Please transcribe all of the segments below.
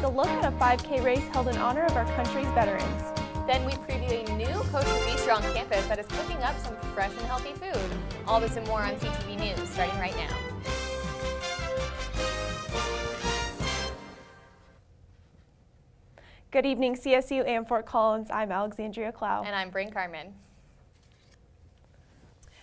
a look at a 5K race held in honor of our country's veterans. Then we preview a new Kosher Bistro on campus that is cooking up some fresh and healthy food. All this and more on CTV News, starting right now. Good evening, CSU and Fort Collins. I'm Alexandria Clow. And I'm Bryn Carmen.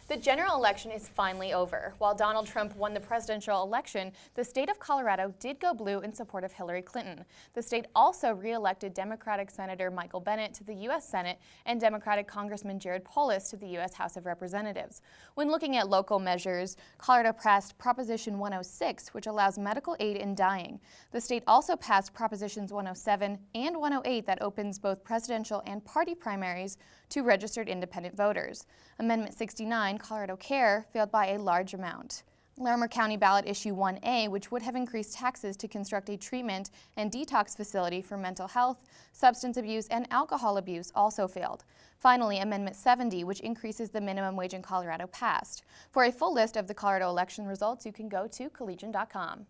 The general election is finally over. While Donald Trump won the presidential election, the state of Colorado did go blue in support of Hillary Clinton. The state also re-elected Democratic Senator Michael Bennet to the U.S. Senate and Democratic Congressman Jared Polis to the U.S. House of Representatives. When looking at local measures, Colorado passed Proposition 106, which allows medical aid in dying. The state also passed Propositions 107 and 108 that opens both presidential and party primaries to registered independent voters. Amendment 69, Colorado Care, failed by a large amount. Larimer County Ballot Issue 1A, which would have increased taxes to construct a treatment and detox facility for mental health, substance abuse, and alcohol abuse, also failed. Finally, Amendment 70, which increases the minimum wage in Colorado, passed. For a full list of the Colorado election results, you can go to collegian.com.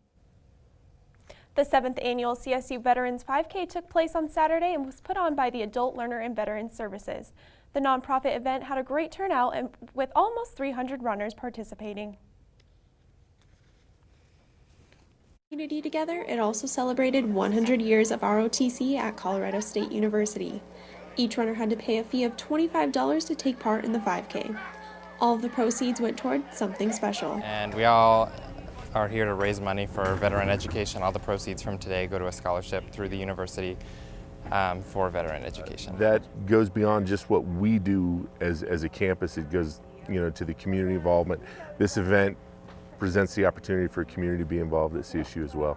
The 7th annual CSU Veterans 5K took place on Saturday and was put on by the Adult Learner and Veterans Services. The nonprofit event had a great turnout and with almost 300 runners participating. Community together, it also celebrated 100 years of ROTC at Colorado State University. Each runner had to pay a fee of $25 to take part in the 5K. All of the proceeds went toward something special. And we all are here to raise money for veteran education. All the proceeds from today go to a scholarship through the university for veteran education. That goes beyond just what we do as a campus. It goes, to the community involvement. This event presents the opportunity for a community to be involved at CSU as well.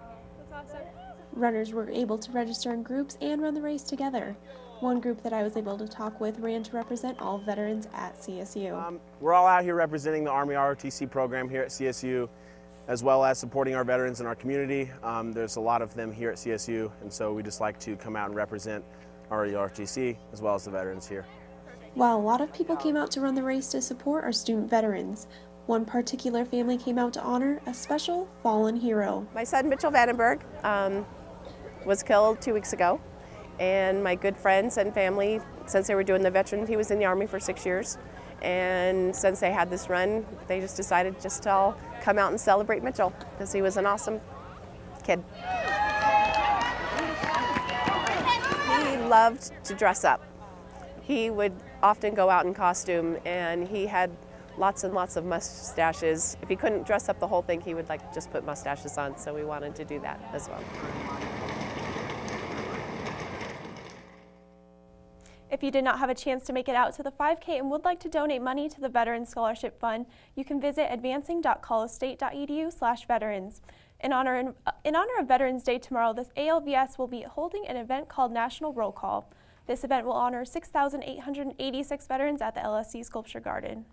That's awesome. Runners were able to register in groups and run the race together. One group that I was able to talk with ran to represent all veterans at CSU. We're all out here representing the Army ROTC program here at CSU, as well as supporting our veterans in our community. There's a lot of them here at CSU, and so we just like to come out and represent our ROTC as well as the veterans here. While a lot of people came out to run the race to support our student veterans, one particular family came out to honor a special fallen hero. My son Mitchell Vandenberg was killed 2 weeks ago, and my good friends and family, since they were doing the veteran, he was in the Army for 6 years. And since they had this run, they just decided just to all come out and celebrate Mitchell because he was an awesome kid. He loved to dress up. He would often go out in costume, and he had lots and lots of mustaches. If he couldn't dress up the whole thing, he would just put mustaches on, so we wanted to do that as well. If you did not have a chance to make it out to the 5K and would like to donate money to the Veterans Scholarship Fund, you can visit advancing.colostate.edu/veterans. In honor of Veterans Day tomorrow, this ALVS will be holding an event called National Roll Call. This event will honor 6,886 veterans at the LSC Sculpture Garden.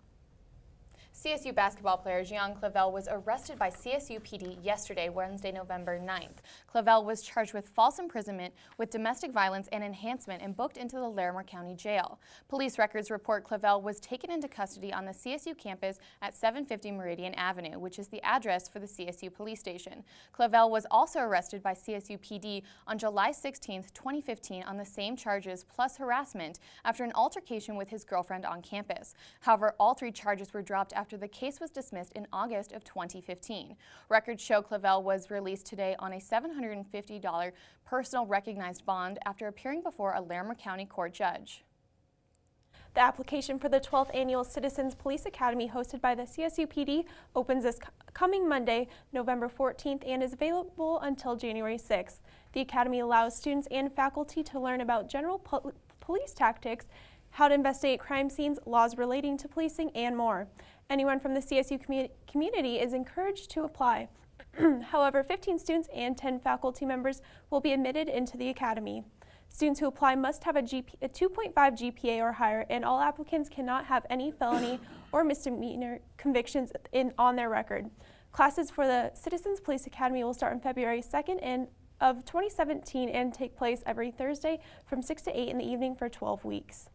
CSU basketball player Jean Clavel was arrested by CSUPD yesterday, Wednesday, November 9th. Clavel was charged with false imprisonment with domestic violence and enhancement and booked into the Larimer County Jail. Police records report Clavel was taken into custody on the CSU campus at 750 Meridian Avenue, which is the address for the CSU police station. Clavel was also arrested by CSUPD on July 16, 2015 on the same charges plus harassment after an altercation with his girlfriend on campus. However, all three charges were dropped after the case was dismissed in August of 2015. Records show Clavel was released today on a $750 personal recognized bond after appearing before a Larimer County court judge. The application for the 12th Annual Citizens Police Academy hosted by the CSUPD opens this coming Monday, November 14th, and is available until January 6th. The Academy allows students and faculty to learn about general police tactics, how to investigate crime scenes, laws relating to policing, and more. Anyone from the CSU community is encouraged to apply. However, 15 students and 10 faculty members will be admitted into the academy. Students who apply must have a 2.5 GPA or higher, and all applicants cannot have any felony or misdemeanor convictions on their record. Classes for the Citizens Police Academy will start on February 2nd of 2017 and take place every Thursday from 6 to 8 in the evening for 12 weeks.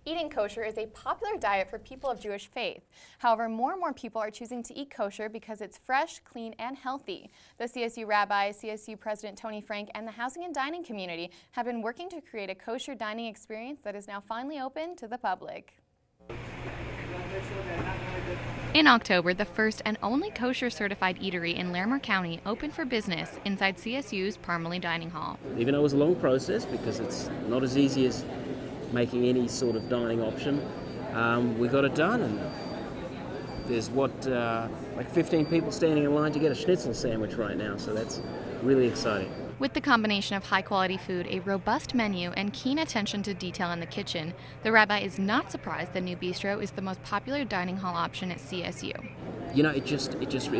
Eating kosher is a popular diet for people of Jewish faith. However, more and more people are choosing to eat kosher because it's fresh, clean, and healthy. The CSU rabbi, CSU President Tony Frank, and the housing and dining community have been working to create a kosher dining experience that is now finally open to the public. In October, the first and only kosher-certified eatery in Larimer County opened for business inside CSU's Parmalee Dining Hall. Even though it was a long process because it's not as easy as making any sort of dining option, we got it done, and there's like 15 people standing in line to get a schnitzel sandwich right now, so that's really exciting. With the combination of high-quality food, a robust menu, and keen attention to detail in the kitchen, the rabbi is not surprised the new bistro is the most popular dining hall option at CSU. You know, it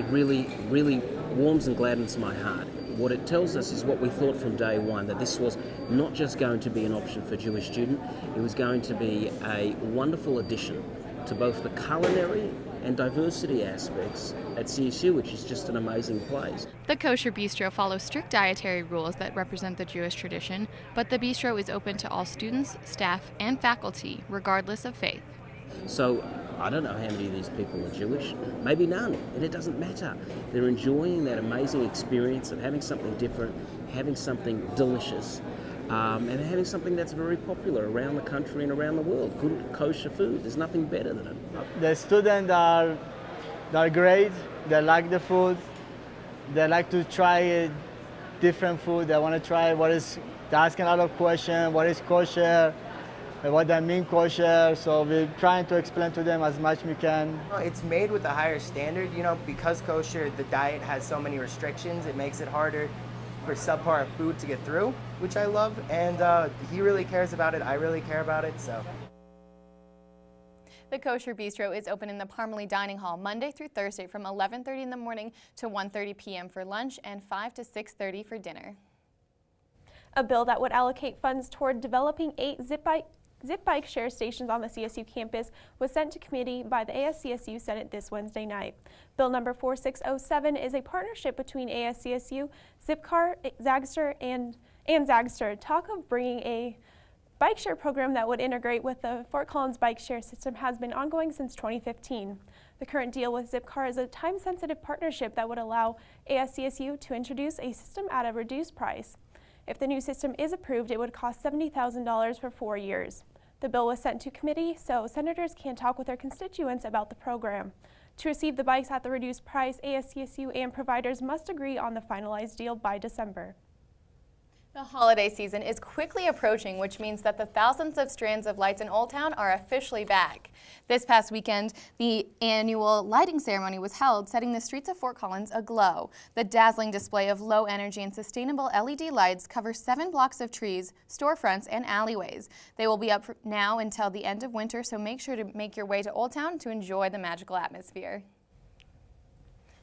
really warms and gladdens my heart. What it tells us is what we thought from day one, that this was not just going to be an option for Jewish students, it was going to be a wonderful addition to both the culinary and diversity aspects at CSU, which is just an amazing place. The Kosher Bistro follows strict dietary rules that represent the Jewish tradition, but the bistro is open to all students, staff, and faculty, regardless of faith. So I don't know how many of these people are Jewish, maybe none, and it doesn't matter. They're enjoying that amazing experience of having something different, having something delicious, and having something that's very popular around the country and around the world. Good kosher food, there's nothing better than it. The students are great, they like the food, they like to try different food, they want to try they're asking a lot of questions, what is kosher, what that mean kosher, so we're trying to explain to them as much as we can. It's made with a higher standard, because kosher, the diet has so many restrictions, it makes it harder for subpar food to get through, which I love, and he really cares about it, I really care about it, so. The Kosher Bistro is open in the Parmalee Dining Hall Monday through Thursday from 11:30 in the morning to 1:30 p.m. for lunch and 5 to 6:30 for dinner. A bill that would allocate funds toward developing 8 zip bike share stations on the CSU campus was sent to committee by the ASCSU Senate this Wednesday night. Bill number 4607 is a partnership between ASCSU, Zipcar, Zagster, and Zagster. Talk of bringing a bike share program that would integrate with the Fort Collins bike share system has been ongoing since 2015. The current deal with Zipcar is a time-sensitive partnership that would allow ASCSU to introduce a system at a reduced price. If the new system is approved, it would cost $70,000 for 4 years. The bill was sent to committee so senators can talk with their constituents about the program. To receive the bikes at the reduced price, ASCSU and providers must agree on the finalized deal by December. The holiday season is quickly approaching, which means that the thousands of strands of lights in Old Town are officially back. This past weekend, the annual lighting ceremony was held, setting the streets of Fort Collins aglow. The dazzling display of low-energy and sustainable LED lights covers 7 blocks of trees, storefronts, and alleyways. They will be up now until the end of winter, so make sure to make your way to Old Town to enjoy the magical atmosphere.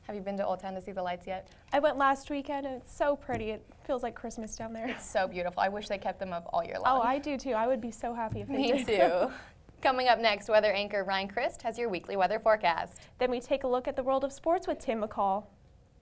Have you been to Old Town to see the lights yet? I went last weekend and it's so pretty. It feels like Christmas down there. It's so beautiful. I wish they kept them up all year long. Oh, I do too. I would be so happy if they did. Me too. Coming up next, weather anchor Ryan Christ has your weekly weather forecast. Then we take a look at the world of sports with Tim McCall.